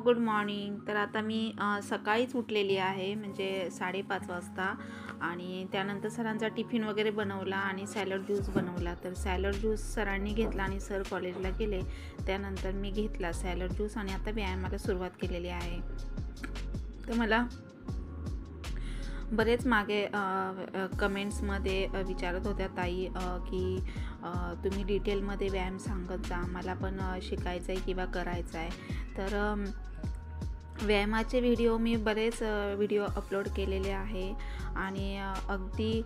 Good morning. तर आता मी सकाळीच उठलेली आहे, म्हणजे 5:30 वाजता. आणि त्यानंतर सरांचा टिफिन वगैरे बनवला आणि सॅलड ज्यूस बनवला. तर सॅलड ज्यूस सरांनी घेतला आणि सर कॉलेजला गेले. त्यानंतर मी घेतला सॅलड ज्यूस आणि आता व्यायामाला सुरुवात केलेली आहे. तर मला बरेच मागे कमेंट्समध्ये विचारत होत्या ताई की तुम्ही डिटेलमध्ये व्यायाम सांगत जा, मला पण शिकायचं आहे किंवा करायचं आहे. तर व्यायामाचे व्हिडिओ मी बरेच व्हिडिओ अपलोड केलेले आहे आणि अगदी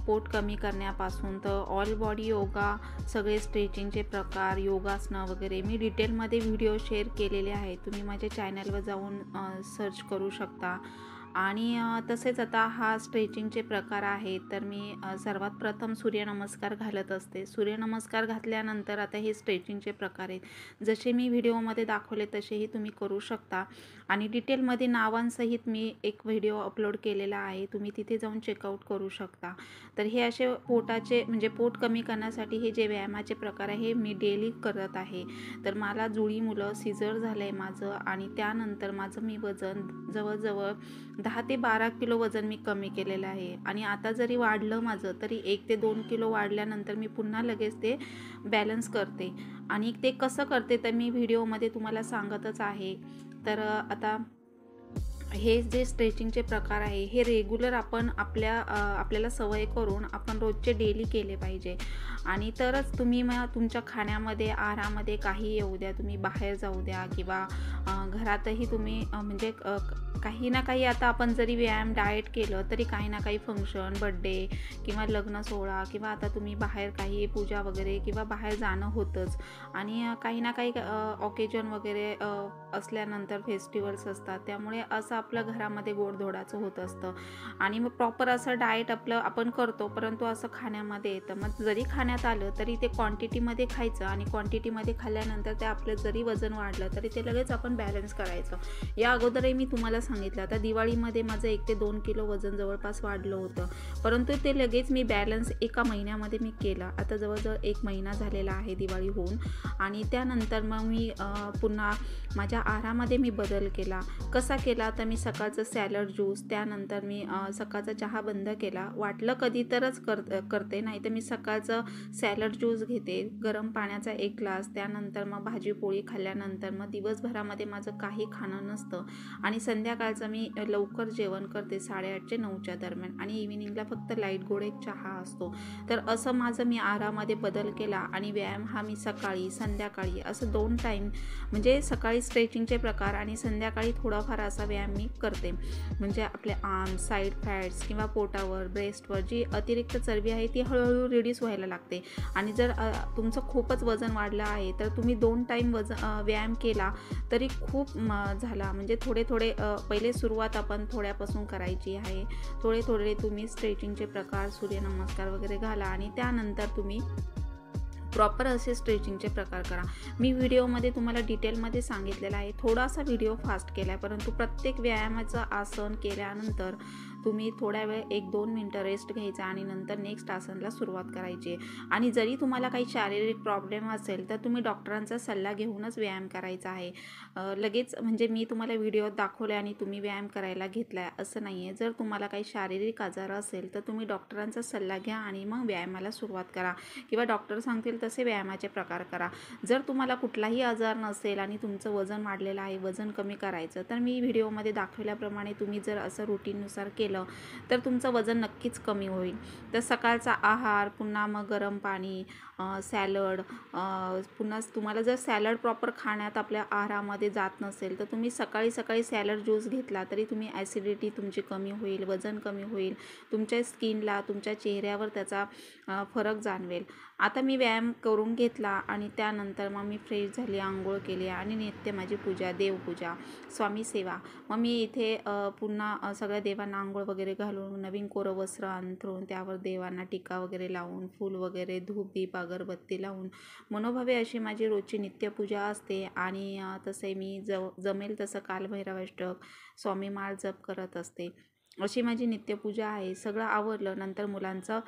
पोट कमी करण्यापासून तर ऑल बॉडी योगा, सगळे स्ट्रेचिंगचे प्रकार, योगासनं वगैरे मी डिटेलमध्ये व्हिडिओ शेअर केलेले आहे. तुम्ही माझ्या चॅनलवर जाऊन सर्च करू शकता. आणि तसेच आता हा स्ट्रेचिंगचे प्रकार आहेत. तर मी सर्वात प्रथम सूर्यनमस्कार घालत असते. सूर्यनमस्कार घातल्यानंतर आता हे स्ट्रेचिंगचे प्रकार आहेत. जसे मी व्हिडिओमध्ये दाखवले तसेही तुम्ही करू शकता आणि डिटेलमध्ये नावांसहित मी एक व्हिडिओ अपलोड केलेला आहे, तुम्ही तिथे जाऊन चेकआउट करू शकता. तर हे असे पोटाचे म्हणजे पोट कमी करण्यासाठी हे जे व्यायामाचे प्रकार आहे हे मी डेली करत आहे. तर मला जुळी मुलं, सिझर झालं आहे माझं आणि त्यानंतर माझं मी वजन जवळजवळ 10 ते 12 किलो वजन मी कमी केलेलं आहे. आणि आता जरी वाढलं माझं तरी 1 ते 2 किलो वाढल्यानंतर मी पुन्हा लगेच ते बॅलन्स करते. आणि ते कसं करते तर मी व्हिडिओमध्ये तुम्हाला सांगतच आहे. तर आता हे जे स्ट्रेचिंगचे प्रकार आहे हे रेग्युलर आपण आपल्याला सवय करून आपण रोजचे डेली केले पाहिजे. आणि तरच तुम्ही तुमच्या खाण्यामध्ये, आहारामध्ये काही येऊ द्या, तुम्ही बाहेर जाऊ द्या किंवा घरातही तुम्ही म्हणजे काही ना काही, आता आपण जरी व्यायाम डाएट केलं तरी काही ना काही फंक्शन, बड्डे किंवा लग्न सोहळा किंवा आता तुम्ही बाहेर काही पूजा वगैरे किंवा बाहेर जाणं होतंच. आणि काही ना काही ऑकेजन वगैरे असल्यानंतर फेस्टिवल्स असतात, त्यामुळे असं आपलं घरामध्ये गोडधोडाचं होत असतं. आणि मग प्रॉपर असं डाएट आपलं आपण करतो, परंतु असं खाण्यामध्ये येतं. मग जरी खाण्यात आलं तरी ते क्वांटिटीमध्ये खायचं आणि क्वांटिटीमध्ये खाल्ल्यानंतर ते आपलं जरी वजन वाढलं तरी ते लगेच आपण बॅलन्स करायचं. या अगोदरही मी तुम्हाला सांगितलं. आता दिवाळीमध्ये माझं 1 ते 2 किलो वजन जवळपास वाढलं होतं, परंतु ते लगेच मी बॅलन्स एका महिन्यामध्ये मी केलं. आता जवळजवळ 1 महिना झालेला आहे दिवाळी होऊन. आणि त्यानंतर मग मी पुन्हा माझ्या आहारामध्ये मी बदल केला. कसा केला तर मी सकाळचं सॅलड ज्यूस, त्यानंतर मी सकाळचा चहा बंद केला. वाटलं कधी तरच करते, नाही तर मी सकाळचं सॅलड ज्यूस घेते, गरम पाण्याचा 1 ग्लास, त्यानंतर मग भाजी पोळी खाल्ल्यानंतर मग दिवसभरामध्ये माझं काही खाणं नसतं. आणि संध्याकाळचं मी लवकर जेवण करते 8:30 ते 9च्या दरम्यान. आणि इव्हिनिंगला फक्त लाईट गोड एक चहा असतो. तर असं माझं मी आहारामध्ये बदल केला. आणि व्यायाम हा मी सकाळी संध्याकाळी असं 2 टाईम, म्हणजे सकाळी स्ट्रेचिंगचे प्रकार आणि संध्याकाळी थोडाफार असा व्यायाम मी करते. म्हणजे आपले आर्म, साईड फॅट्स किंवा पोटावर, ब्रेस्टवर जी अतिरिक्त चरबी आहे ती हळूहळू रिड्यूस व्हायला लागते. आणि जर तुमचं खूपच वजन वाढलं आहे तर तुम्ही 2 टाईम व्यायाम केला तरी खूप झाला. म्हणजे थोडे पहिले सुरुवात आपण थोड्यापासून करायची आहे. थोडे तुम्ही स्ट्रेचिंगचे प्रकार, सूर्यनमस्कार वगैरे घाला आणि त्यानंतर तुम्ही प्रॉपर असे स्ट्रेचिंगचे प्रकार करा. मी व्हिडिओमध्ये तुम्हाला डिटेलमध्ये सांगितलेलं आहे. थोडासा व्हिडिओ फास्ट केला आहे, परंतु प्रत्येक व्यायामाचं आसन केल्यानंतर तुम्ही थोड्या वेळ 1-2 मिनटं रेस्ट घ्यायचा आणि नंतर नेक्स्ट आसनला सुरुवात करायची. आणि जरी तुम्हाला काही शारीरिक प्रॉब्लेम असेल तर तुम्ही डॉक्टरांचा सल्ला घेऊनच व्यायाम करायचा आहे. लगेच म्हणजे मी तुम्हाला व्हिडिओत दाखवले आणि तुम्ही व्यायाम करायला घेतला आहे असं नाही आहे. जर तुम्हाला काही शारीरिक आजार असेल तर तुम्ही डॉक्टरांचा सल्ला घ्या आणि मग व्यायामाला सुरुवात करा किंवा डॉक्टर सांगतील तसे व्यायामाचे प्रकार करा. जर तुम्हाला कुठलाही आजार नसेल आणि तुमचं वजन वाढलेलं आहे, वजन कमी करायचं, तर मी व्हिडिओमध्ये दाखवल्याप्रमाणे तुम्ही जर असं रुटीननुसार केलं तर तुमचं वजन नक्कीच कमी होईल. तर सकाळचा आहार, पुन्हा मग गरम पाणी, सॅलड, पुन्हा तुम्हाला जर सॅलड प्रॉपर खाण्यात आपल्या आहारामध्ये जात नसेल तर तुम्ही सकाळी सॅलड ज्यूस घेतला तरी तुम्ही ॲसिडिटी तुमची कमी होईल, वजन कमी होईल, तुमच्या स्किनला, तुमच्या चेहऱ्यावर त्याचा फरक जाणवेल. आता मी व्यायाम करून घेतला आणि त्यानंतर मग मी फ्रेश झाली, आंघोळ केली आणि नित्य माझी पूजा, देवपूजा, स्वामी सेवा. मग मी इथे पुन्हा सगळ्या देवांना आंघोळ वगैरे घालून, नवीन कोरं वस्त्र अंथरून त्यावर देवांना टीका वगैरे लावून, फूल वगैरे, धूप दीप अगरबत्ती लावून मनोभावे अशी माझी रोजची नित्यपूजा असते. आणि तसे मी जमेल तसं कालभैरवाष्टक, स्वामी माळ जप करत असते. अशी माझी नित्यपूजा आहे. सगळं आवरलं नंतर मुलांचं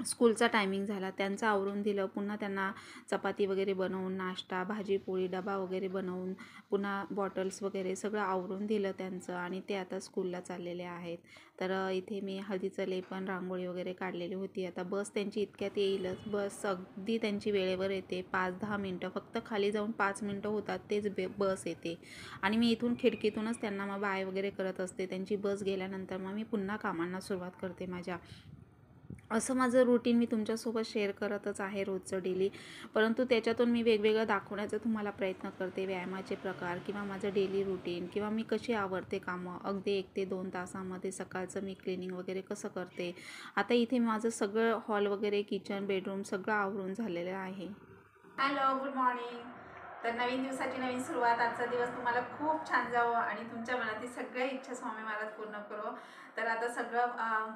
स्कूलचा टायमिंग झाला, त्यांचं आवरून दिलं. पुन्हा त्यांना चपाती वगैरे बनवून, नाश्ता, भाजी पोळी, डबा वगैरे बनवून, पुन्हा बॉटल्स वगैरे सगळं आवरून दिलं त्यांचं आणि ते आता स्कूलला चाललेले आहेत. तर इथे मी हळदीचं लेपन, रांगोळी वगैरे काढलेली होती. आता बस त्यांची इतक्यात येईलच. बस अगदी त्यांची वेळेवर येते. 5-10 मिनटं, फक्त खाली जाऊन 5 मिनटं होतात तेच बस येते. आणि मी इथून खिडकीतूनच त्यांना मग बाय वगैरे करत असते. त्यांची बस गेल्यानंतर मग मी पुन्हा कामांना सुरुवात करते माझ्या. असं माझं रुटीन मी तुमच्यासोबत शेअर करतच आहे रोजचं डेली. परंतु त्याच्यातून मी वेगवेगळं दाखवण्याचा तुम्हाला प्रयत्न करते. व्यायामाचे प्रकार किंवा माझं डेली रुटीन किंवा मी कशी आवरते कामं. अगदी 1 ते 2 तासामध्ये सकाळचं मी क्लिनिंग वगैरे कसं करते. आता इथे माझं सगळं हॉल वगैरे, किचन, बेडरूम सगळं आवरून झालेलं आहे. Hello, good morning. तर नवीन दिवसाची नवीन सुरुवात. आजचा दिवस तुम्हाला खूप छान जावं आणि तुमच्या मनातील सगळ्या इच्छा स्वामी महाराज पूर्ण करो. तर आता सगळं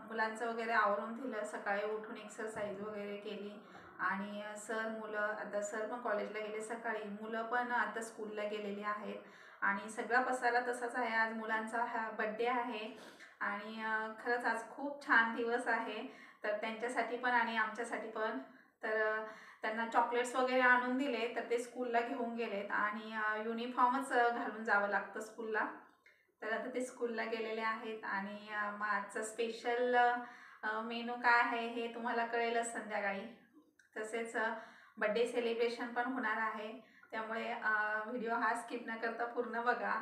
मुलांचं वगैरे आवरून दिलं. सकाळी उठून एक्सरसाइज वगैरे केली आणि मुलं आता सर पण कॉलेजला गेले सकाळी. मुलं पण आता स्कूलला गेलेली आहेत आणि सगळा पसारा तसाच आहे. आज मुलांचा हा बड्डे आहे आणि खरंच आज खूप छान दिवस आहे. तर त्यांच्यासाठी पण आणि आमच्यासाठी पण. तर त्यांना चॉकलेट्स वगैरे आणून दिले, तर ते स्कूलला घेऊन गेलेत आणि युनिफॉर्मच घालून जावं लागतं स्कूलला. तर आता ते स्कूलला गेलेले आहेत आणि मग आजचं स्पेशल मेनू काय आहे हे तुम्हाला कळेलच संध्याकाळी. तसेच बड्डे सेलिब्रेशन पण होणार आहे, त्यामुळे व्हिडिओ हा स्किप न करता पूर्ण बघा.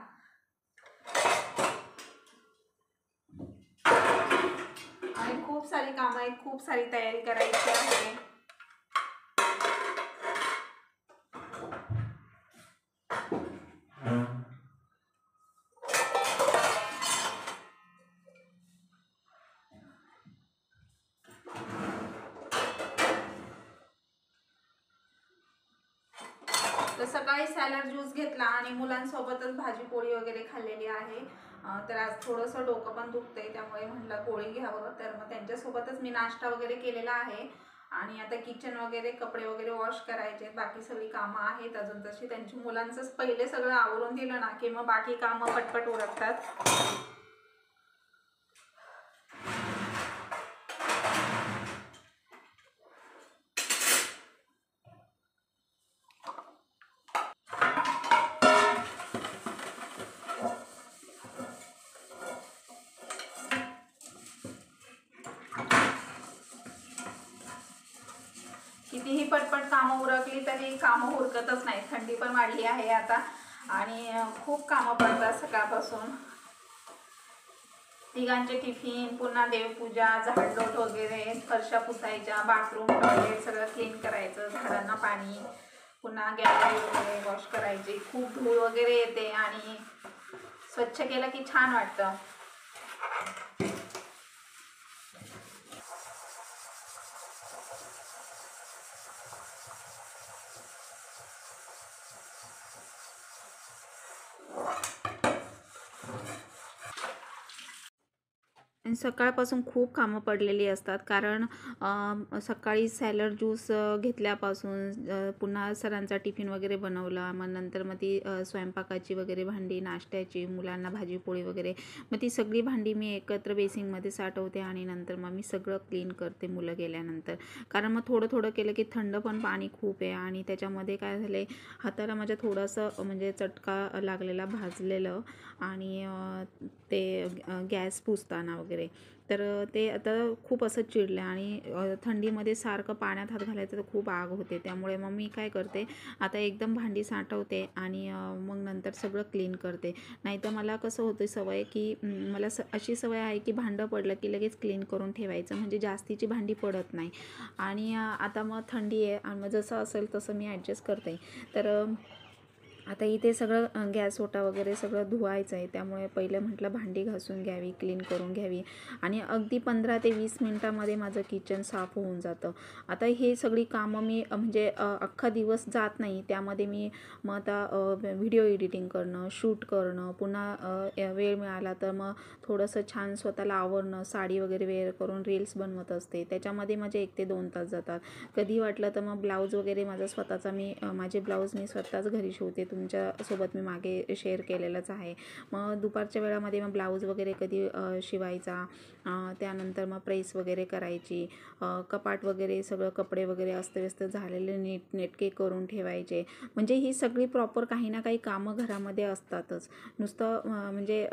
आणि खूप सारी कामं आहेत, खूप सारी तयारी करायची आहे. तर सकाळी सॅलड ज्यूस घेतला आणि मुलांसोबतच भाजी पोळी वगैरे खाल्लेली आहे. तर आज थोडंसं डोकं पण दुखतंय, त्यामुळे म्हटलं पोळी घ्यावं. तर मग त्यांच्यासोबतच मी नाश्ता वगैरे केलेला आहे आणि आता किचन वगैरे, कपडे वगैरे वॉश करायचे. बाकी सगळी कामं आहेत अजून तशी. त्यांची मुलांचंच पहिले सगळं आवरून दिलं ना की मग बाकी कामं पटपट उरकतात. कितीही पटपट कामं उरकली तरी कामं उरकतच नाही. थंडी पण वाढली आहे आता आणि खूप कामं पडतात सकाळपासून. तिघांचे टिफिन, पुन्हा देवपूजा, झाडलोट वगैरे, फरशा पुसायच्या, बाथरूम, टॉयलेट सगळं क्लीन करायचं, झाडांना पाणी, पुन्हा गॅलरी वगैरे वॉश करायची. खूप धूळ वगैरे येते आणि स्वच्छ केलं की छान वाटतं. सकाळपासून खूप कामं पडलेली असतात, कारण सकाळी सॅलड ज्यूस घेतल्यापासून पुन्हा सरांचा टिफिन वगैरे बनवला. मग नंतर मग ती स्वयंपाकाची वगैरे भांडी, नाश्त्याची, मुलांना भाजीपोळी वगैरे, मग ती सगळी भांडी मी एकत्र बेसिंगमध्ये साठवते आणि नंतर मग मी सगळं क्लीन करते मुलं गेल्यानंतर. कारण मग थोडं थोडं केलं की थंड पण पाणी खूप आहे आणि त्याच्यामध्ये काय झालं आहे, हाताला माझ्या थोडंसं म्हणजे चटका लागलेला, भाजलेलं आणि ते गॅस पुसताना वगैरे. तर ते आता खूप असं चिडलं आणि थंडीमध्ये सारखं पाण्यात हात घालायचं तर खूप आग होते. त्यामुळे मग मी काय करते, आता एकदम भांडी साठवते आणि मग नंतर सगळं क्लीन करते. नाहीतर मला कसं होतं सवय की मला अशी सवय आहे की भांडं पडलं की लगेच क्लीन करून ठेवायचं, म्हणजे जास्तीची भांडी पडत नाही. आणि आता मग थंडी आहे आणि मग जसं असेल तसं मी ॲडजस्ट करते. तर आता इथे सगळं गॅस ओटा वगैरे सगळं धुवायचं आहे, त्यामुळे पहिलं म्हटलं भांडी घासून घ्यावी, क्लीन करून घ्यावी आणि अगदी 15 ते 20 मिनटामध्ये माझं किचन साफ होऊन जातं. आता हे सगळी कामं मी म्हणजे अख्खा दिवस जात नाही, त्यामध्ये मी मग आता व्हिडिओ एडिटिंग करणं, शूट करणं, पुन्हा वेळ मिळाला तर मग थोडंसं छान स्वतःला आवरणं, साडी वगैरे वेअर करून रील्स बनवत असते. त्याच्यामध्ये माझे 1 ते 2 तास जातात. कधी वाटलं तर मग ब्लाऊज वगैरे माझा स्वतःचा माझे ब्लाऊज मी स्वतःच घरी शिवते. तुमच्यासोबत मी मागे शेअर केलेलंच आहे. मग दुपारच्या वेळामध्ये मग ब्लाऊज वगैरे कधी शिवायचा, त्यानंतर मग प्रेस वगैरे करायची, कपाट वगैरे सगळं कपडे वगैरे अस्तव्यस्त झालेले नेटके करून ठेवायचे. म्हणजे ही सगळी प्रॉपर काही ना काही कामं घरामध्ये असतातच. नुसतं म्हणजे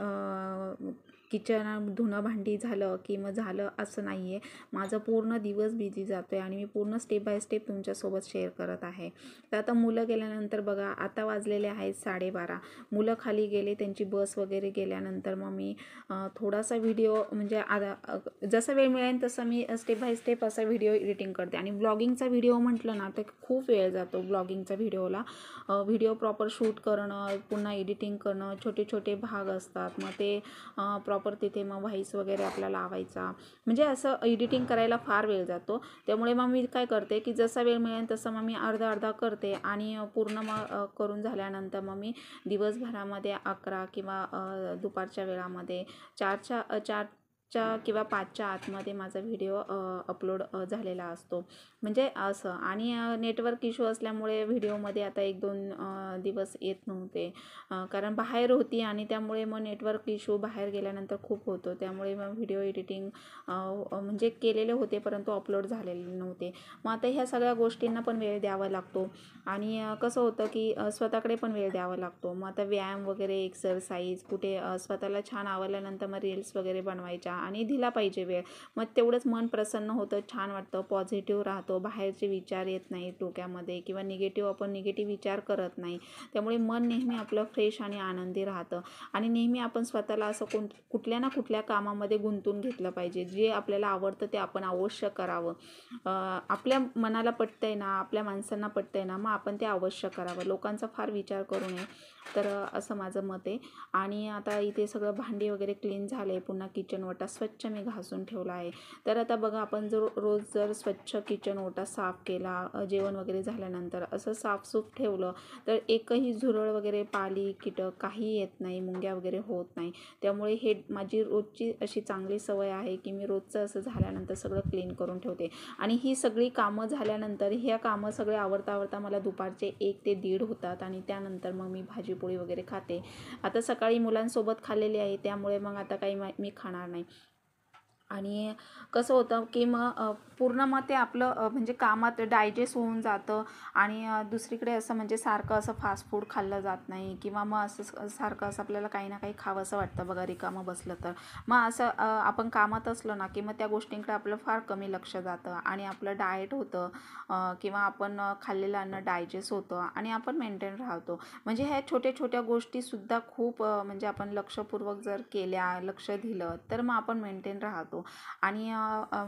किचन धुणं भांडी झालं की मग झालं असं नाही आहे. माझं पूर्ण दिवस बिझी जातो आहे आणि मी पूर्ण स्टेप बाय स्टेप तुमच्यासोबत शेअर करत आहे. तर आता मुलं गेल्यानंतर बघा, आता वाजलेले आहेत 12:30. मुलं खाली गेले, त्यांची बस वगैरे गेल्यानंतर मग मी थोडासा व्हिडिओ म्हणजे जसा वेळ मिळेल तसं मी स्टेप बाय स्टेप असा व्हिडिओ एडिटिंग करते. आणि ब्लॉगिंगचा व्हिडिओ म्हटलं ना तर खूप वेळ जातो ब्लॉगिंगचा व्हिडिओला. व्हिडिओ प्रॉपर शूट करणं, पुन्हा एडिटिंग करणं, छोटे छोटे भाग असतात, मग ते प्रॉपर तिथे मग व्हॉइस वगैरे आपला लावायचा, म्हणजे असं एडिटिंग करायला फार वेळ जातो. त्यामुळे मग मी काय करते की जसा वेळ मिळेल तसं मग मी अर्धा अर्धा करते आणि पूर्ण मग करून झाल्यानंतर मग मी दिवसभरामध्ये 11 किंवा दुपारच्या वेळामध्ये 4च्या किंवा 5च्या आतमध्ये माझा व्हिडिओ अपलोड झालेला असतो. म्हणजे असं. आणि नेटवर्क इश्यू असल्यामुळे व्हिडिओमध्ये आता 1-2 दिवस येत नव्हते, कारण बाहेर होती आणि त्यामुळे मग नेटवर्क इश्यू बाहेर गेल्यानंतर खूप होतो. त्यामुळे मग व्हिडिओ एडिटिंग म्हणजे केलेले होते परंतु अपलोड झालेले नव्हते. मग आता ह्या सगळ्या गोष्टींना पण वेळ द्यावा लागतो आणि कसं होतं की स्वतःकडे पण वेळ द्यावा लागतो. मग आता व्यायाम वगैरे, एक्सरसाइज, कुठे स्वतःला छान आवडल्यानंतर मग रील्स वगैरे बनवायच्या आणि दिला पाहिजे वेळ. मग तेवढंच मन प्रसन्न होतं, छान वाटतं, पॉझिटिव्ह राहतो, बाहेरचे विचार येत नाही डोक्यामध्ये किंवा आपण निगेटिव्ह विचार करत नाही. त्यामुळे मन नेहमी आपलं फ्रेश आणि आनंदी राहतं. आणि नेहमी आपण स्वतःला असं कुठल्या ना कुठल्या कामामध्ये गुंतून घेतलं पाहिजे. जे आपल्याला आवडतं ते आपण अवश्य करावं. आपल्या मनाला पटतंय ना, आपल्या माणसांना पटतंय ना, मग आपण ते अवश्य करावं. लोकांचा फार विचार करू नये. तर असं माझं मत आहे. आणि आता इथे सगळं भांडी वगैरे क्लीन झाले, पुन्हा किचन ओटा स्वच्छ मी घासून ठेवला आहे. तर आता बघा, आपण रोज जर स्वच्छ किचन ओटा साफ केला, जेवण वगैरे झाल्यानंतर असं साफसूफ ठेवलं तर एकही झुरळ वगैरे, पाली, कीटक काही येत नाही, मुंग्या वगैरे होत नाही. त्यामुळे हे माझी रोजची अशी चांगली सवय आहे की मी रोजचं असं झाल्यानंतर सगळं क्लीन करून ठेवते. आणि ही सगळी कामं झाल्यानंतर ह्या कामं सगळे आवरता मला दुपारचे 1 ते 1:30 होतात आणि त्यानंतर मग मी भाजीपोळी वगैरे खाते. आता सकाळी मुलांसोबत खाल्लेली आहे त्यामुळे मग आता काही मी खाणार नाही. आणि कसं होतं की मग पूर्ण मग ते आपलं म्हणजे कामात डायजेस्ट होऊन जातं. आणि दुसरीकडे असं म्हणजे सारखं असं फास्ट फूड खाल्लं जात नाही किंवा मग असं सारखं असं आपल्याला काही ना काही खावंसं वाटतं बघा रिकामं बसलं तर. मग असं आपण कामात असलो ना की मग त्या गोष्टींकडे आपलं फार कमी लक्ष जातं आणि आपलं डाएट होतं किंवा आपण खाल्लेलं अन्न डायजेस्ट होतं आणि आपण मेंटेन राहतो. म्हणजे ह्या छोट्या गोष्टीसुद्धा खूप म्हणजे आपण लक्षपूर्वक जर केल्या, लक्ष दिलं तर मग आपण मेंटेन राहतो. आणि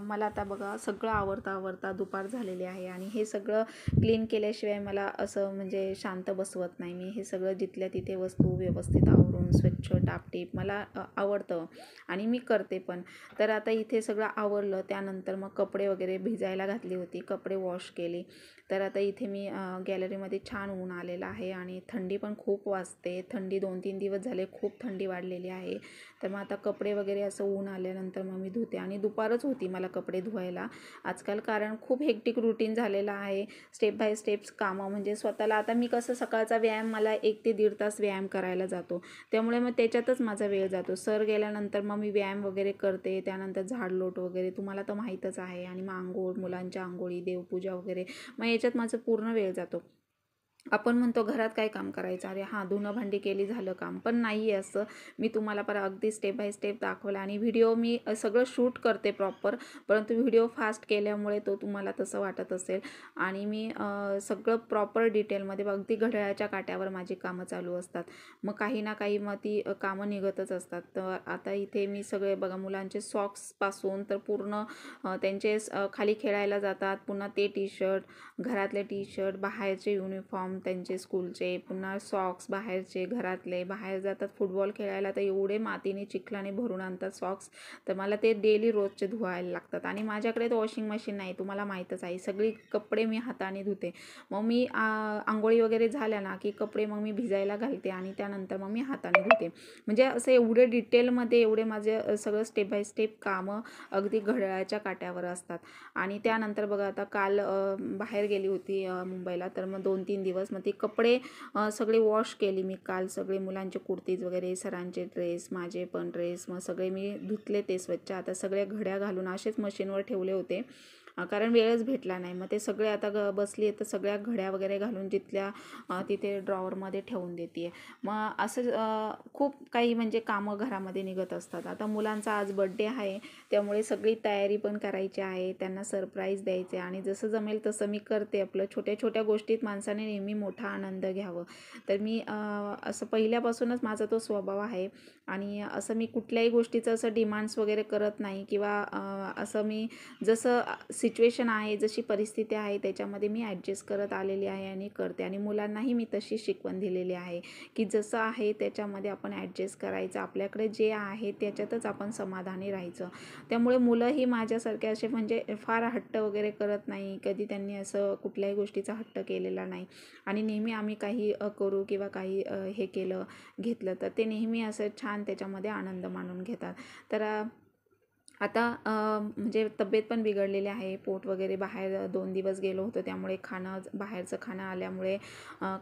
मला आता बघा सगळं आवरता दुपार झालेली आहे आणि हे सगळं क्लीन केल्याशिवाय मला असं म्हणजे शांत बसवत नाही. मी हे सगळं जिथल्या तिथे वस्तू व्यवस्थित आवरून स्वच्छ टापटीप मला आवडतं आणि मी करते पण. तर आता इथे सगळं आवरलं, त्यानंतर मग कपडे वगैरे भिजायला घातली होती, कपडे वॉश केले. तर आता इथे मी गॅलरीमध्ये छान ऊन आलेलं आहे आणि थंडी पण खूप वाजते. थंडी 2-3 दिवस झाले खूप थंडी वाढलेली आहे. तर मग आता कपडे वगैरे असं ऊन आल्यानंतर मग मी धुते. आणि दुपारच होती मला कपडे धुवायला आजकाल, कारण खूप हेक्टिक रुटीन झालेलं आहे. स्टेप बाय स्टेप्स कामं म्हणजे स्वतःला आता मी कसं सकाळचा व्यायाम मला 1 ते 1.5 तास व्यायाम करायला जातो, त्यामुळे मग त्याच्यातच माझा वेळ जातो. सर गेल्यानंतर मग मी व्यायाम वगैरे करते, त्यानंतर झाडलोट वगैरे तुम्हाला तर माहीतच आहे. आणि मग आंघोळ, मुलांच्या आंघोळी, देवपूजा वगैरे, मग याच्यात माझं पूर्ण वेळ जातो. आपण म्हणतो घरात काय काम करायचं, अरे हां धुणं भांडी केली झालं काम, पण नाही आहे असं. मी तुम्हाला अगदी स्टेप बाय स्टेप दाखवलं आणि व्हिडिओ मी सगळं शूट करते प्रॉपर, परंतु व्हिडिओ फास्ट केल्यामुळे तो तुम्हाला तसं वाटत असेल. आणि मी सगळं प्रॉपर डिटेलमध्ये अगदी घड्याळाच्या काट्यावर माझी कामं चालू असतात. मग काही ना काही मग ती कामं निघतच असतात. तर आता इथे मी सगळे बघा, मुलांचे सॉक्सपासून तर पूर्ण त्यांचे खाली खेळायला जातात, पुन्हा ते टी शर्ट, घरातले टी शर्ट, बाहेरचे युनिफॉर्म त्यांचे स्कूलचे, पुन्हा सॉक्स बाहेरचे, घरातले, बाहेर जातात फुटबॉल खेळायला तर एवढे मातीने चिखलाने भरून आणतात सॉक्स, तर मला ते डेली रोजचे धुवायला लागतात. आणि माझ्याकडे तर वॉशिंग मशीन नाही, तुम्हाला माहीतच आहे. सगळी कपडे मी हाताने धुते. मग मी आंघोळी वगैरे झाल्या ना की कपडे मग मी भिजायला घालते आणि त्यानंतर मग मी हाताने धुते. म्हणजे असं एवढे डिटेलमध्ये एवढे माझे सगळं स्टेप बाय स्टेप कामं अगदी घड्याळाच्या काट्यावर असतात. आणि त्यानंतर बघा, आता काल बाहेर गेली होती मुंबईला, तर मग 2-3 दिवस प्लस मग ते कपडे सगळे वॉश केले मी काल, सगळे मुलांचे कुर्तीज वगैरे, सरांचे ड्रेस, माझे पण ड्रेस, मग सगळे मी धुतले ते स्वच्छ. आता सगळ्या घड्या घालून असेच मशीनवर ठेवले होते कारण वेळच भेटला नाही. मग ते सगळे आता बसली तर सगळ्या घड्या वगैरे घालून जिथल्या तिथे ड्रॉवरमध्ये ठेवून देते. मग असं खूप काही म्हणजे कामं घरामध्ये निघत असतात. आता मुलांचा आज बड्डे आहे त्यामुळे सगळी तयारी पण करायची आहे, त्यांना सरप्राईज द्यायचे आणि जसं जमेल तसं मी करते. आपलं छोट्या छोट्या गोष्टीत माणसाने नेहमी मोठा आनंद घ्यावं. तर मी असं पहिल्यापासूनच माझा तो स्वभाव आहे आणि असं मी कुठल्याही गोष्टीचं असं डिमांड्स वगैरे करत नाही किंवा असं मी जसं सिच्युएशन आहे, जशी परिस्थिती आहे त्याच्यामध्ये मी ॲडजस्ट करत आलेली आहे आणि करते. आणि मुलांनाही मी तशी शिकवण दिलेली आहे की जसं आहे त्याच्यामध्ये आपण ॲडजस्ट करायचं, आपल्याकडे जे आहे त्याच्यातच आपण समाधानी राहायचं. त्यामुळे मुलंही माझ्यासारखे असे म्हणजे फार हट्ट वगैरे करत नाही, कधी त्यांनी असं कुठल्याही गोष्टीचा हट्ट केलेला नाही. आणि नेहमी आम्ही काही करू किंवा काही हे केलं घेतलं तर ते नेहमी असं छान त्याच्यामध्ये आनंद मानून घेतात. तर आता म्हणजे तब्येत पण बिघडलेली आहे, पोट वगैरे बाहेर 2 दिवस गेलो होतो त्यामुळे बाहेरचं खाणं आल्यामुळे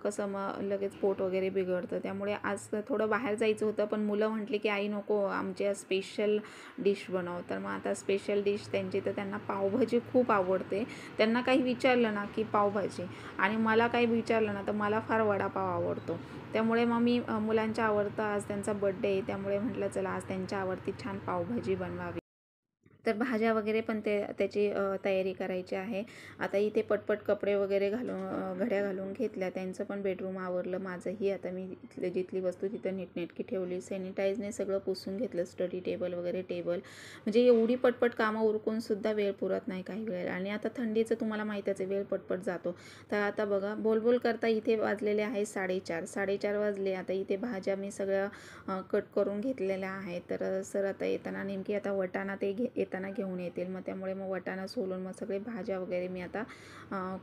कसं मग लगेच पोट वगैरे बिघडतं. त्यामुळे आज थोडं बाहेर जायचं होतं पण मुलं म्हटली की आई नको, आमच्या स्पेशल डिश बनव. तर मग आता स्पेशल डिश त्यांची, तर त्यांना पावभाजी खूप आवडते. त्यांना काही विचारलं ना की पावभाजी, आणि मला काही विचारलं ना तर मला फार वडापाव आवडतो. त्यामुळे मग मी मुलांच्या आवडतं, आज त्यांचा बड्डे आहे त्यामुळे म्हटलं चला आज त्यांच्या आवडती छान पावभाजी बनवावी. तर भाज्या वगैरे पण त्याची तयारी करायची आहे. आता इथे पटपट कपडे वगैरे घालून घड्या घालून घेतल्या, त्यांचं पण बेडरूम आवरलं, माझंही. आता मी जिथली वस्तू तिथं नीटनेटकी ठेवली, सॅनिटाईजने सगळं पुसून घेतलं, स्टडी टेबल वगैरे टेबल. म्हणजे एवढी पटपट कामं उरकूनसुद्धा वेळ पुरत नाही काही वेळेला. आणि आता थंडीचं तुम्हाला माहीतच आहे, वेळ पटपट जातो. तर आता बघा बोलबोल करता इथे वाजलेले आहे 4:30 वाजले. आता इथे भाज्या मी सगळ्या कट करून घेतलेल्या आहेत. तर सर आता येताना नेमकी आता वटाणा ते येताना घेऊन येतील, मग त्यामुळे मग वटाणा सोलून मग सगळे भाज्या वगैरे मी आता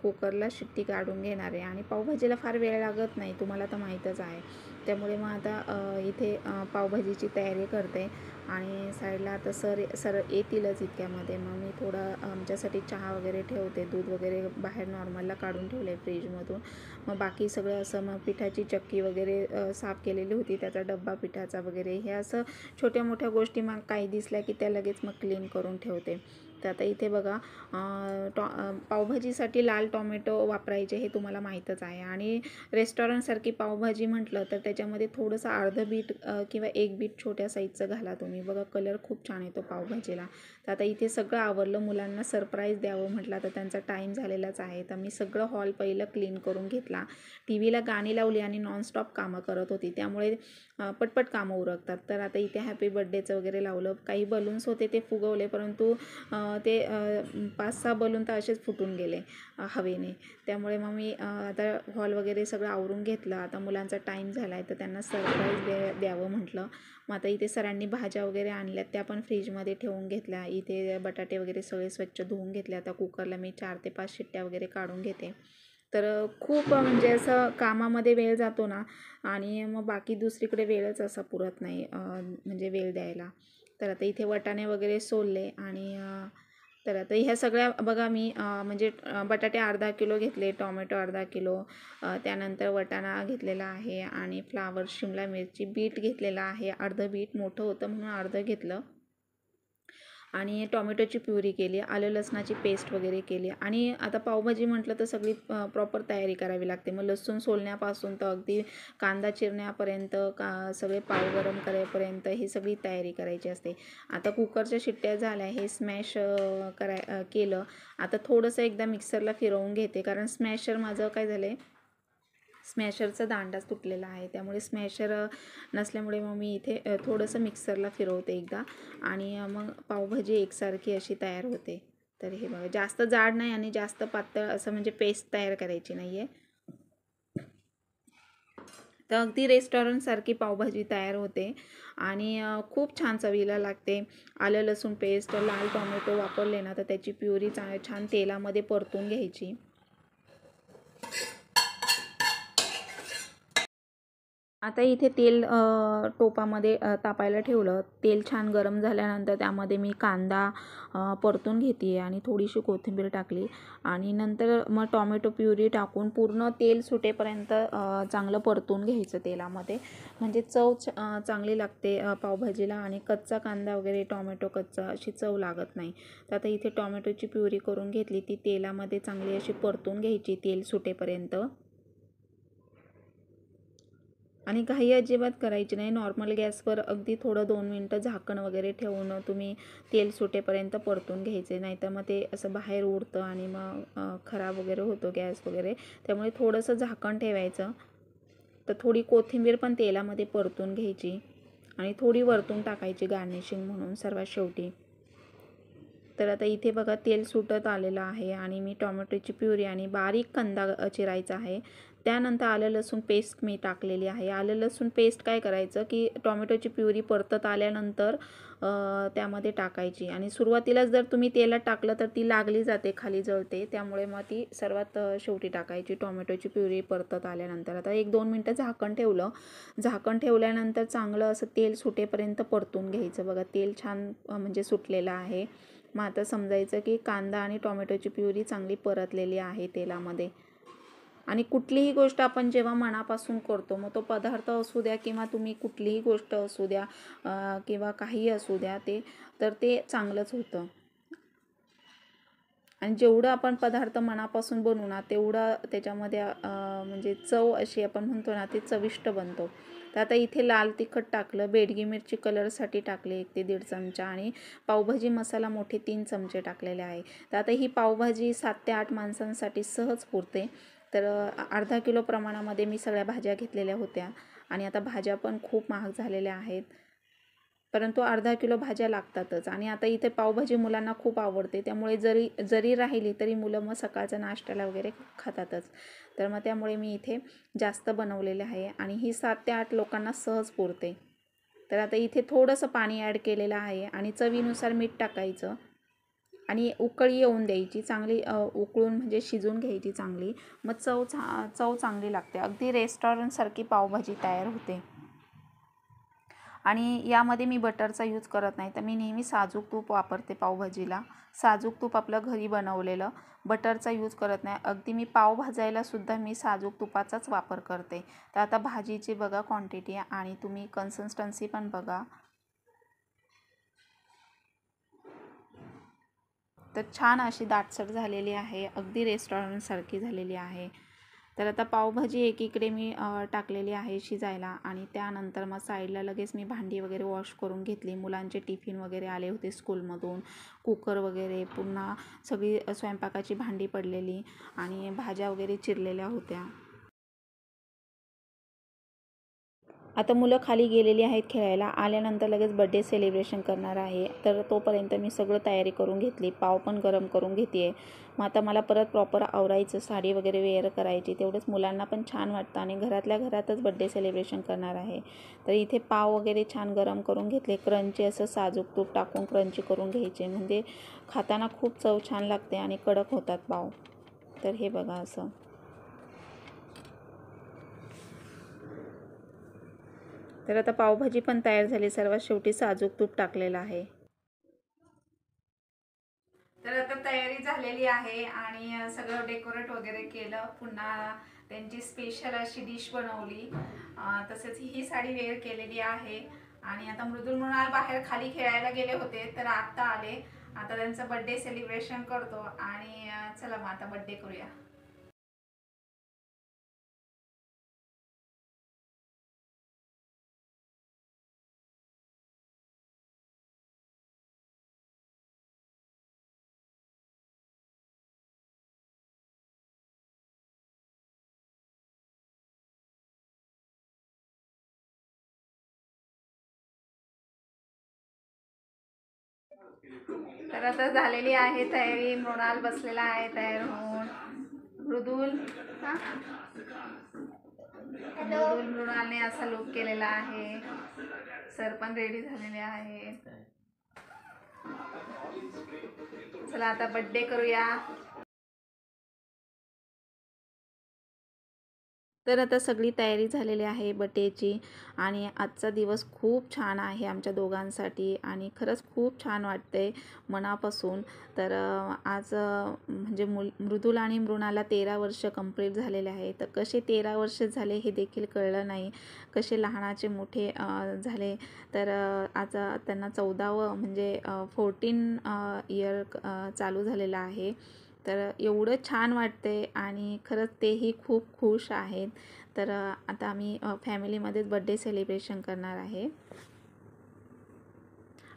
कुकरला शिट्टी काढून घेणार आहे. आणि पावभाजीला फार वेळ लागत नाही, तुम्हाला तर माहीतच आहे. त्यामुळे मग आता इथे पावभाजीची तयारी करते आणि साईडला आता सर येतीलच इतक्यामध्ये. मग मी थोडं आमच्यासाठी चहा वगैरे ठेवते, दूध वगैरे बाहेर नॉर्मलला काढून ठेवलं आहे फ्रीजमधून. मग बाकी सगळं असं मग पिठाची चक्की वगैरे साफ केलेली होती, त्याचा डब्बा पिठाचा वगैरे, हे असं छोट्या मोठ्या गोष्टी मग काही दिसल्या की त्या लगेच मग क्लीन करून ठेवते. तर आता इथे बघा पावभाजीसाठी लाल टोमॅटो वापरायचे हे तुम्हाला माहीतच आहे. आणि रेस्टॉरंटसारखी पावभाजी म्हटलं तर त्याच्यामध्ये थोडंसं अर्धं बीट किंवा 1 बीट छोट्या साईजचं घाला तुम्ही, बघा कलर खूप छान येतो पावभाजीला. तर आता इथे सगळं आवरलं, मुलांना सरप्राईज द्यावं म्हटलं, तर त्यांचा टाईम झालेलाच आहे. तर मी सगळं हॉल पहिलं क्लीन करून घेतला, टीव्हीला गाणी लावली आणि नॉनस्टॉप कामं करत होती, त्यामुळे पटपट कामं उरकतात. तर आता इथे हॅपी बर्थडेचं वगैरे लावलं, काही बलून्स होते ते फुगवले, परंतु ते 5-6 बलून तर असेच फुटून गेले हवेने. त्यामुळे मग मी आता हॉल वगैरे सगळं आवरून घेतलं. आता मुलांचा टाईम झाला आहे तर त्यांना सरप्राईज द्यावं म्हटलं. मग आता इथे सरांनी भाज्या वगैरे आणल्यात, त्या पण फ्रीजमध्ये ठेवून घेतल्या. इथे बटाटे वगैरे सगळे स्वच्छ धुवून घेतले. आता कुकरला मी 4 ते 5 शिट्ट्या वगैरे काढून घेते. तर खूप म्हणजे असं कामामध्ये वेळ जातो ना, आणि मग बाकी दुसरीकडे वेळच असा पुरत नाही म्हणजे वेळ द्यायला. तर आता इथे वटाणे वगैरे सोलले आणि तर आता ह्या सगळ्या बघा मी म्हणजे बटाटे अर्धा किलो घेतले, टोमॅटो अर्धा किलो, त्यानंतर वटाणा घेतलेला आहे आणि फ्लावर, शिमला मिरची, बीट घेतलेला आहे, अर्धं बीट मोठं होतं म्हणून अर्धं घेतलं, आणि टोमॅटोची प्युरी केली, आलं लसणाची पेस्ट वगैरे केली. आणि आता पावभाजी म्हटलं तर सगळी प्रॉपर तयारी करावी लागते. मग लसूण सोलण्यापासून तर अगदी कांदा चिरण्यापर्यंत सगळे पाव गरम करेपर्यंत ही सगळी तयारी करायची असते. आता कुकरच्या शिट्ट्या झाल्या, हे स्मॅश केलं. आता थोडंसं एकदा मिक्सरला फिरवून घेते, कारण स्मॅशर माझं काय झालं आहे, स्मॅशरचा दांडाच तुटलेला आहे, त्यामुळे स्मॅशर नसल्यामुळे मग मी इथे थोडंसं मिक्सरला फिरवते एकदा, आणि मग पावभाजी एकसारखी अशी तयार होते. तर हे बघा, जास्त जाड नाही आणि जास्त पातळ असं म्हणजे पेस्ट तयार करायची नाही आहे. तर अगदी रेस्टॉरंटसारखी पावभाजी तयार होते आणि खूप छान चवीला लागते. आलं लसूण पेस्ट, लाल टोमॅटो वापरले ना तर त्याची प्युरी छान तेलामध्ये परतून घ्यायची. आता इथे तेल टोपामध्ये तापायला ठेवलं. तेल छान गरम झाल्यानंतर त्यामध्ये मी कांदा परतून घेते आहे आणि थोडीशी कोथिंबीर टाकली आणि नंतर मग टॉमॅटो प्युरी टाकून पूर्ण तेल सुटेपर्यंत चांगलं परतून घ्यायचं तेलामध्ये, म्हणजे चव चांगली लागते पावभाजीला आणि कच्चा कांदा वगैरे टॉमॅटो कच्चा अशी चव लागत नाही. तर आता इथे टॉमॅटोची प्युरी करून घेतली, ती तेलामध्ये चांगली अशी परतून घ्यायची तेल सुटेपर्यंत. आणि घाई अजिबात करायची नाही. नॉर्मल गॅसवर अगदी थोडं 2 मिनटं झाकण वगैरे ठेवून तुम्ही तेल सुटेपर्यंत परतून घ्यायचे, नाहीतर मग ते असं बाहेर उडतं आणि मग खराब वगैरे होतो गॅस वगैरे. त्यामुळे थोडंसं झाकण ठेवायचं. तर थोडी कोथिंबीर पण तेलामध्ये परतून घ्यायची आणि थोडी वरतून टाकायची गार्निशिंग म्हणून सर्वात शेवटी. तर आता इथे बघा तेल सुटत आलेलं आहे आणि मी टोमॅटोची प्युरी आणि बारीक कांदा चिरायचा आहे. त्यानंतर आलं लसूण पेस्ट मी टाकलेली आहे. आलं लसूण पेस्ट काय करायचं की टोमॅटोची प्युरी परतत आल्यानंतर त्यामध्ये टाकायची आणि सुरुवातीलाच जर तुम्ही तेलात टाकलं तर ती लागली जाते, खाली जळते. त्यामुळे मग ती सर्वात शेवटी टाकायची टोमॅटोची प्युरी परतत आल्यानंतर. आता 1-2 मिनटं झाकण ठेवलं. झाकण ठेवल्यानंतर चांगलं असं तेल सुटेपर्यंत परतून घ्यायचं. बघा तेल छान म्हणजे सुटलेलं आहे. मग आता समजायचं की कांदा आणि टोमॅटोची प्युरी चांगली परतलेली आहे तेलामध्ये. आणि कुठलीही गोष्ट आपण जेव्हा मनापासून करतो, मग तो पदार्थ असू द्या किंवा तुम्ही कुठलीही गोष्ट असू द्या किंवा काहीही असू द्या, तर ते चांगलंच होतं. आणि जेवढं आपण पदार्थ मनापासून बनवू ना तेवढं त्याच्यामध्ये म्हणजे चव अशी आपण म्हणतो ना, ती चविष्ट बनतो. तर आता इथे लाल तिखट टाकलं, बेडगी मिरची कलरसाठी टाकले 1 ते 1.5 चमचा आणि पावभाजी मसाला मोठे 3 चमचे टाकलेले आहे. तर आता ही पावभाजी 7 ते 8 माणसांसाठी सहज पुरते. तर अर्धा किलो प्रमाणामध्ये मी सगळ्या भाज्या घेतलेल्या होत्या आणि आता भाज्या पण खूप महाग झालेल्या आहेत, परंतु अर्धा किलो भाज्या लागतातच. आणि आता इथे पावभाजी मुलांना खूप आवडते, त्यामुळे जरी राहिली तरी मुलं मग सकाळच्या नाश्त्याला वगैरे खातातच. तर मग त्यामुळे मी इथे जास्त बनवलेले आहे आणि ही 7 ते 8 लोकांना सहज पुरते. तर आता इथे थोडंसं पाणी ॲड केलेलं आहे आणि चवीनुसार मीठ टाकायचं आणि उकळी येऊन द्यायची चांगली, उकळून म्हणजे शिजून घ्यायची चांगली. मग चव चांगली लागते. अगदी रेस्टॉरंटसारखी पावभाजी तयार होते. आणि यामध्ये मी बटरचा यूज करत नाही, तर मी नेहमी साजूक तूप वापरते पावभाजीला. साजूक तूप आपलं घरी बनवलेलं, बटरचा यूज करत नाही. अगदी मी पाव भाजायला सुद्धा मी साजूक तुपाचाच वापर करते. तर आता भाजीची बघा क्वांटिटी आणि तुम्ही कन्सिस्टन्सी पण बघा. तर छान अशी दाटसर झालेली आहे, अगदी रेस्टॉरंटसारखी झालेली आहे. तर आता पावभाजी एकीकडे मी टाकलेली आहे शिजायला आणि त्यानंतर मग साईडला लगेच मी भांडी वगैरे वॉश करून घेतली. मुलांचे टिफिन वगैरे आले होते स्कूलमधून, कुकर वगैरे, पुन्हा सगळी स्वयंपाकाची भांडी पडलेली आणि भाज्या वगैरे चिरलेल्या होत्या. आता मुलं खाली गेलेली आहेत खेळायला. आल्यानंतर लगेच बड्डे सेलिब्रेशन करणार आहे, तर तोपर्यंत मी सगळं तयारी करून घेतली. पाव पण गरम करून घेते आहे. मग आता मला परत प्रॉपर आवरायचं, साडी वगैरे वेअर करायची. तेवढंच मुलांना पण छान वाटतं आणि घरातल्या घरातच बड्डे सेलिब्रेशन करणार आहे. तर इथे पाव वगैरे छान गरम करून घेतले. क्रंची असं साजूक तूप टाकून क्रंची करून घ्यायचे, म्हणजे खाताना खूप चव छान लागते आणि कडक होतात पाव. तर हे बघा असं. तर आता पावभाजी पण तयार झाली. सर्वात शेवटी साजूक तूप टाकलेलं आहे. तर आता तयारी झालेली आहे आणि सगळं डेकोरेट वगैरे केलं. पुन्हा त्यांची स्पेशल अशी डिश बनवली. तसेच ही साडी वेअर केलेली आहे आणि आता मृदुल मृणाल बाहेर खाली खेळायला गेले होते, तर आत्ता आले. आता त्यांचं बड्डे सेलिब्रेशन करतो आणि चला मग आता बड्डे करूया. तर आता झालेली आहे तयारी. मृणाल बसलेला आहे तयार होऊन. मृदुल मृणालने असा लुक केलेला आहे. सर पण रेडी झालेले आहे. चला आता बड्डे करूया. तर आता सगळी तयारी झालेली आहे बड्डेची आणि आजचा दिवस खूप छान आहे आमच्या दोघांसाठी आणि खरंच खूप छान वाटतंय मनापासून. तर आज म्हणजे मृदुल आणि मृणाला 13 वर्ष कंप्लीट झालेले आहे. तर कसे 13 वर्ष झाले हे देखील कळलं नाही, कसे लहानाचे मोठे झाले. तर आज त्यांना 14वं म्हणजे 14 इयर चालू झालेलं आहे. तर एवढं छान वाटते आणि खरंच तेही खूप खुश आहेत. तर आता आम्ही फॅमिलीमध्येच बड्डे सेलिब्रेशन करणार आहे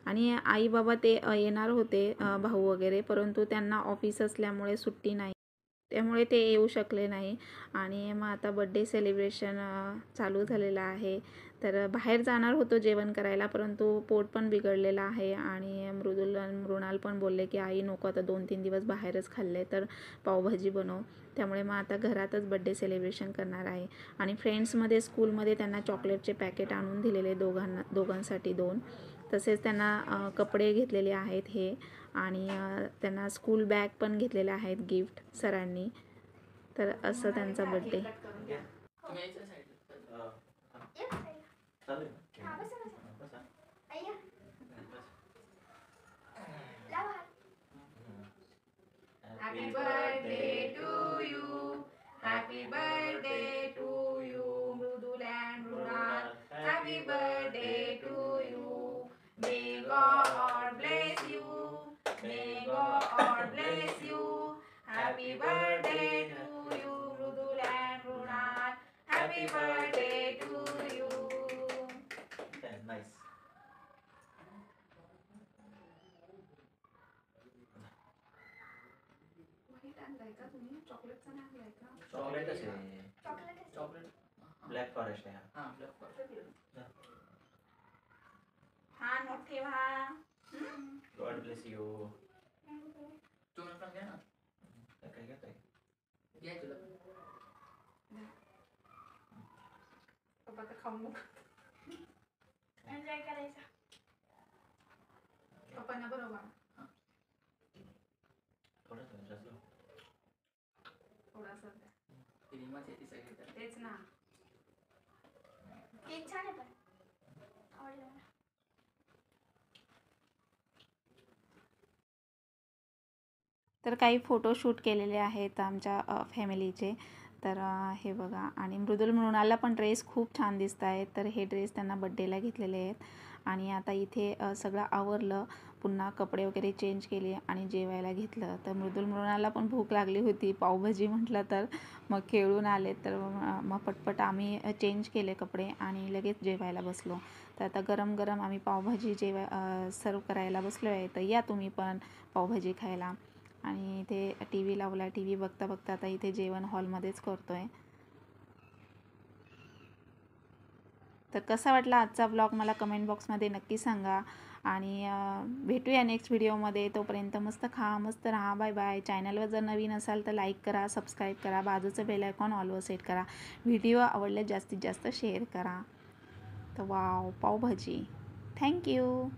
आणि आई बाबा ते येणार होते भाऊ वगैरे, परंतु त्यांना ऑफिस असल्यामुळे सुट्टी नाही, त्यामुळे ते येऊ शकले नाही. आणि मग आता बड्डे सेलिब्रेशन चालू झालेलं आहे. तर बाहेर जाणार होतो जेवण करायला, परंतु पोट पण बिघडलेलं आहे आणि मृणाल पण बोलले की आई नको, आता 2-3 दिवस बाहेरच खाल्ले तर पावभाजी बनव. त्यामुळे मग आता घरातच बड्डे सेलिब्रेशन करणार आहे. आणि फ्रेंड्समध्ये स्कूलमध्ये त्यांना चॉकलेटचे पॅकेट आणून दिलेले दोघांसाठी 2. तसेच त्यांना कपडे घेतलेले आहेत हे आणि त्यांना स्कूल बॅग पण घेतलेल्या आहेत गिफ्ट सरांनी. तर असं त्यांचा birthday. Happy birthday to you. Happy birthday to you, Mrudul and Mrunal. Happy birthday to you. May God bless you. May God bless you. Happy birthday to you, Mrudul and Mrunal. Happy birthday to you. Okay, nice. चॉकलेटचा नाही आणलाय का? Chocolate आहे. Chocolate black forest आहे. हां, black forest. हा note ठेवा. God bless you. तुम्ही पण घ्या ना. काय घेताय? घ्या तुला. पप्पा तर खाऊ नको. एन्जॉय करायचा. पप्पांना बरोबर थोडासा तेच ना. केक छान आहे पण आवडलं मला. तर काही फोटोशूट केलेले आहेत आमच्या फॅमिलीचे. तर हे बघा आणि मृणालला पण ड्रेस खूप छान दिसत आहेत. तर हे ड्रेस त्यांना बड्डेला घेतलेले आहेत. आणि आता इथे सगळं आवरलं, पुन्हा कपडे वगैरे चेंज केले आणि जेवायला घेतलं. तर मृणालला पण भूक लागली होती, पावभाजी म्हटलं तर मग खेळून आले. तर मग पटपट आम्ही चेंज केले कपडे आणि लगेच जेवायला बसलो. तर आता गरम गरम आम्ही पावभाजी सर्व करायला बसलो आहे. तर या तुम्ही पण पावभाजी खायला. आणि इथे टी व्ही लावला, टी व्ही बघता बघता आता इथे जेवण हॉलमध्येच करतो आहे. तर कसा वाटला आजचा ब्लॉग मला कमेंट बॉक्समध्ये नक्की सांगा. आणि भेटूया नेक्स्ट व्हिडिओमध्ये. तोपर्यंत मस्त खा, मस्त राहा. Bye bye. चॅनलवर जर नवीन असाल तर लाईक करा, सबस्क्राईब करा, बाजूचं बेल आयकॉन ऑलवर सेट करा. व्हिडिओ आवडले जास्तीत जास्त शेअर करा. तर वाव, पावभाजी. थँक्यू.